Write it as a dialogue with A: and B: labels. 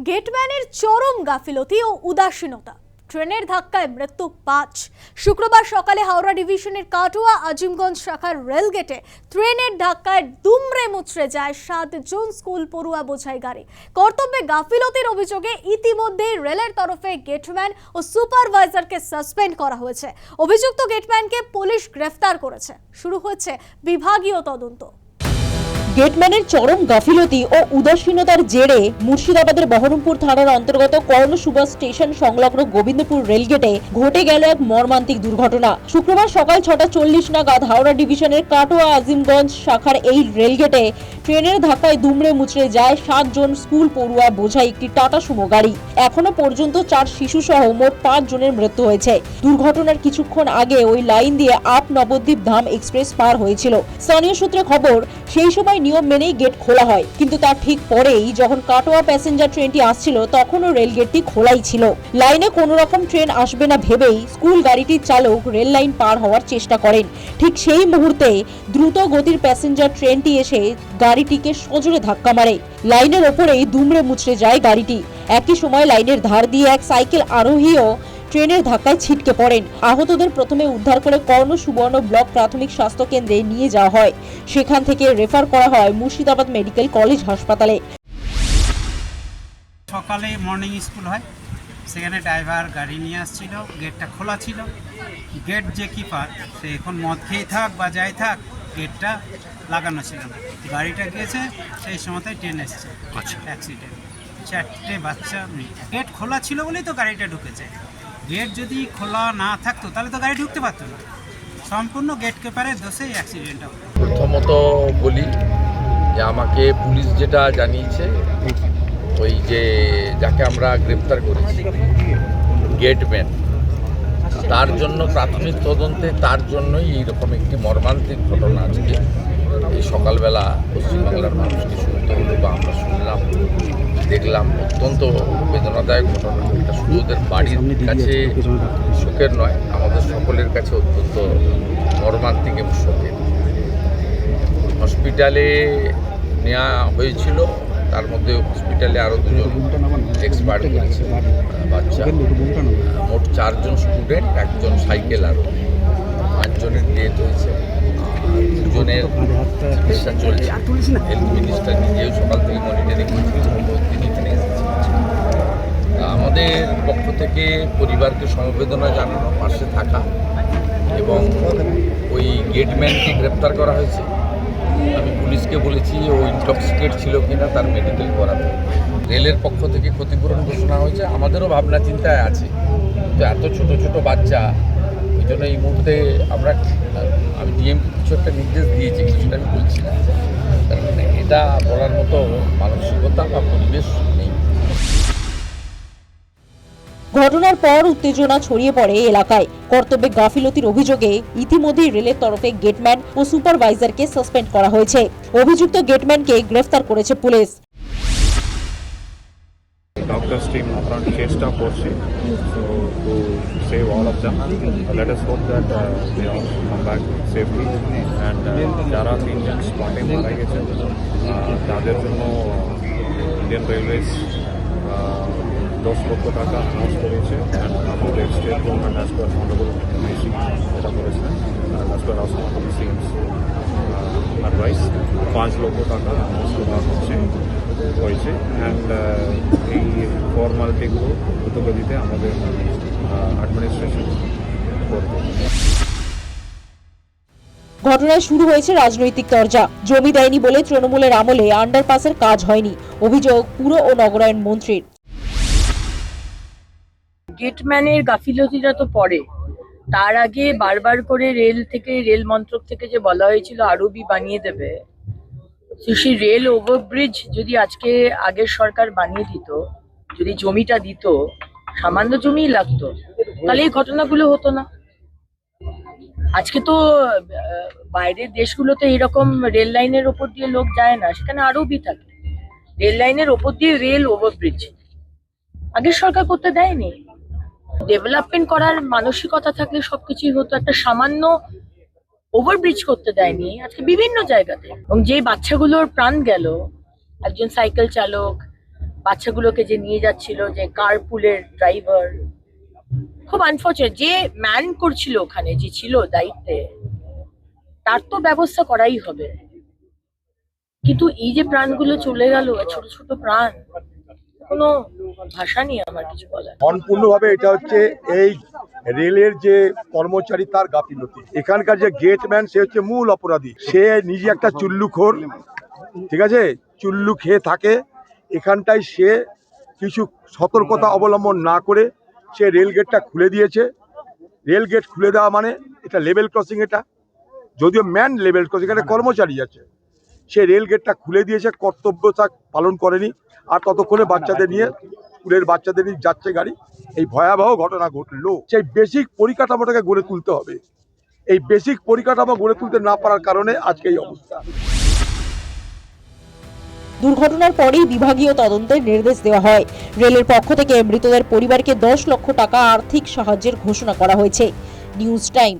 A: গেটম্যানের চরম গাফিলতি ও উদাসীনতা, ট্রেনের ধাক্কায় মৃত্যু 5। শুক্রবার সকালে হাওড়া ডিভিশনের কাটোয়া আজিমগঞ্জ শাখার রেলগেটে ট্রেনের ধাক্কায় দুমড়ে মুচড়ে যায় 7 জন স্কুল পড়ুয়া বোঝাই গাড়ি। কর্তব্যে গাফিলতির অভিযোগে ইতিমধ্যেই রেলের তরফে গেটম্যান ও সুপারভাইজারকে সাসপেন্ড করা হয়েছে। অভিযুক্ত গেটম্যানকে পুলিশ গ্রেফতার করেছে। শুরু হয়েছে বিভাগীয় তদন্ত।
B: গেটম্যানের চরম গাফিলতি ও উদাসীনতার জেরে মুর্শিদাবাদের বহরমপুর থানার অন্তর্গত কর্ণ সুভাষ স্টেশন সংলগ্ন গোবিন্দপুর রেলগেটে ঘটে গেল এক মর্মান্তিক দুর্ঘটনা। শুক্রবার সকাল 6:40 নাগাদ হাওড়া ডিভিশনের কাটোয়া আজিমগঞ্জ শাখার এই রেলগেটে ট্রেনের ধাক্কায় দুমড়ে মুচড়ে যায় 7 জন স্কুল পড়ুয়া বোঝাই একটি টাটা সুমো গাড়ি। এখনো পর্যন্ত 4 শিশু সহ মোট 5 জনের মৃত্যু হয়েছে। দুর্ঘটনার কিছুক্ষণ আগে ওই লাইন দিয়ে আপ নবদ্বীপ ধাম এক্সপ্রেস পার হয়েছিল। স্থানীয় সূত্রে খবর, সেই সময় নিয়ম মেনেই গেট খোলা হয়, কিন্তু তার ঠিক পরেই যখন কাটোয়া প্যাসেঞ্জার ট্রেনটি আসছিল তখনও রেল গেটটি খোলাই ছিল। লাইনে কোনো রকম ট্রেন আসবে না ভেবেই স্কুল গাড়িটির চালক রেল লাইন পার হওয়ার চেষ্টা করেন। ঠিক সেই মুহূর্তে দ্রুত গতির প্যাসেঞ্জার ট্রেনটি এসে গাড়িটিকে সজোরে ধাক্কা মারে। লাইনের ওপরেই দুমড়ে মুচড়ে যায় গাড়িটি। একই সময় লাইনের ধার দিয়ে এক সাইকেল আরোহীও ট্রেনের ধাক্কায় ছিটকে পড়েন। আহতদের প্রথমে উদ্ধার করে কর্ণ সুবর্ণ ব্লক প্রাথমিক স্বাস্থ্য কেন্দ্রে নিয়ে যাওয়া হয়। সেখান থেকে রেফার করা হয় মুর্শিদাবাদ মেডিকেল কলেজ হাসপাতালে।
C: সকালে মর্নিং স্কুল হয়, সেখানে ড্রাইভার গাড়ি নিয়ে আসছিল, গেটটা খোলা ছিল। গেট যে কিপার সে এখন মদ খেয়ে থাক বা যাই থাক, গেটটা লাগানো ছিল না। গাড়িটা গিয়েছে, সেই সময়তে ট্রেন এসছে। অ্যাক্সিডেন্ট, 4টে বাচ্চা মৃত্যু। গেট খোলা ছিল বলেই তো গাড়িটা ঢুকেছে। গেট যদি খোলা না থাকতো তাহলে তো গাড়ি ঢুকতে পারতো না। সম্পূর্ণ গেট কিপারের দোষেই অ্যাক্সিডেন্টটা হলো।
D: প্রথমত বলি যে আমাকে পুলিশ যেটা জানিয়েছে, ওই যে যাকে আমরা গ্রেপ্তার করেছি গেটম্যান, তার জন্য প্রাথমিক তদন্তে তার জন্যই এইরকম একটি মর্মান্তিক ঘটনা আজকে এই সকালবেলা পশ্চিমবাংলার মানুষকে শুনতে হলো বা আমরা শুনলাম, দেখলাম। অত্যন্ত বেদনাদায়ক ঘটনা। এটা শুধু ওদের বাড়ির কাছে শোকের নয়, আমাদের সকলের কাছে অত্যন্ত মর্মান্তিক এবং শোকের। হসপিটালে নেওয়া হয়েছিল, তার মধ্যে হসপিটালে আরও 2 জন এক্সপায়ার করেছে বাচ্চা। মোট 4 জন স্টুডেন্ট, 1 জন সাইকেল, আরও 5 জনের ডেথ হয়েছে। 2 জনের চিকিৎসা চলছে। হেলথ মিনিস্টার নিজেও সকাল থেকে মনিটরিং করছিল, তিনি এখানে এসেছেন। আমাদের পক্ষ থেকে পরিবারকে সমবেদনা জানানো, পাশে থাকা, এবং ওই গেটম্যানকে গ্রেপ্তার করা হয়েছে। আমি পুলিশকে বলেছি ও ইনটক্সিকেট ছিল কিনা তার মেডিকেল করাতে। রেলের পক্ষ থেকে ক্ষতিপূরণ ঘোষণা হয়েছে। আমাদেরও ভাবনা চিন্তায় আছে, তো এত ছোট ছোট বাচ্চা, ওই জন্য এই মুহূর্তে আমি ডিএমকে কিছু একটা নির্দেশ দিয়েছি, কিছুটা আমি বলছি না, কারণ এটা বলার মতো মানসিকতা বা পরিবেশ নেই।
B: ঘটনার পর উত্তেজনা ছড়িয়ে পড়ে এলাকায়। কর্তব্যে গাফিলতির অভিযোগে ইতিমধ্যেই রেলের তরফে গেটম্যান ও সুপারভাইজারকে সাসপেন্ড করা হয়েছে। অভিযুক্ত গেটম্যানকে গ্রেফতার করেছে পুলিশ।
E: Doctor's team around চেষ্টা করছে to save all of them. Let us hope that they all come back safely. And যারা 3 জন স্পটে মারা গেছে তাদের জন্য ইন্ডিয়ান রেলওয়েজ 10 লক্ষ টাকা অ্যানাউন্স করেছে। অ্যান্ড আমাদের state government as per honourable minister এটা করেছেন, অ্যাজ পার সিএমস অ্যাডভাইস 5 লক্ষ টাকা অ্যানাউন্স করা হয়েছে। অ্যান্ড এই ফর্মালিটিগুলো দ্রুতগতিতে আমাদের অ্যাডমিনিস্ট্রেশন করবে।
B: ঘটনায় শুরু হয়েছে রাজনৈতিক চর্চা। জমি দেয়নি বলে তৃণমূলের আমলে আন্ডারপাসের কাজ হয়নি, অভিযোগ পুর ও নগরায়ণ মন্ত্রীর।
F: গেটম্যানের গাফিলতিটা তো পরে, তার আগে বারবার করে রেল মন্ত্রক থেকে যে বলা হয়েছিল আরবি বানিয়ে দেবে, সেই রেল ওভারব্রিজ যদি আজকে আগের সরকার বানিয়ে দিত, যদি জমিটা দিত, সামান্য জমিই লাগতো, তাহলে এই ঘটনাগুলো হতো না। আজকে তো বাইরের দেশগুলোতে এরকম রেল লাইনের ওপর দিয়ে লোক যায় না, সেখানে আরবি থাকে। রেল লাইনের ওপর দিয়ে রেল ওভারব্রিজ আগের সরকার করতে দেয়নি। ডেভেলপমেন্ট করার মানসিকতা থাকলে সবকিছুই হতো। একটা সামান্য ওভারব্রিজ করতে দেয়নি আজকে বিভিন্ন জায়গাতে। এবং যে বাচ্চাগুলোর প্রাণ গেল, একজন সাইকেল চালক, বাচ্চাগুলোকে যে নিয়ে যাচ্ছিল, যে কারপুলের ড্রাইভার, খুব আনফর্চুনেট। যে ম্যান করছিল ওখানে, যে ছিল দায়িত্বে, তার তো ব্যবস্থা করাই হবে। কিন্তু এই যে প্রাণগুলো চলে গেল, ছোট ছোট প্রাণ, কোনো ভাষা নেই আমার কিছু বলার।
G: সম্পূর্ণভাবে এটা হচ্ছে এই রেলের যে কর্মচারী তার গাফিলতি। এখানকার যে গেটম্যান সে হচ্ছে মূল অপরাধী। সে নিজে একটা চুল্লুখোর, ঠিক আছে, চুল্লু খেয়ে থাকে। এখানটায় সে কিছু সতর্কতা অবলম্বন না করে সে রেল গেটটা খুলে দিয়েছে। রেল গেট খুলে দেওয়া মানে এটা লেভেল ক্রসিং, এটা যদিও ম্যান লেভেল ক্রসিং, এখানে কর্মচারী আছে, সে রেল গেটটা খুলে দিয়েছে, কর্তব্যতা পালন করেনি। আর ততক্ষণে বাচ্চাদের নিয়ে, স্কুলের বাচ্চাদের নিয়ে যাচ্ছে গাড়ি, এই ভয়াবহ ঘটনা ঘটলো। সেই বেসিক পরিকাঠামোটাকে গড়ে তুলতে হবে। এই বেসিক পরিকাঠামো গড়ে তুলতে না পারার কারণে আজকে এই অবস্থা।
B: দুর্ঘটনার পরেই বিভাগীয় তদন্তের নির্দেশ দেওয়া হয়। রেলের পক্ষ থেকে মৃতদের পরিবারকে 10 লক্ষ টাকা আর্থিক সাহায্যের ঘোষণা করা হয়েছে। News time.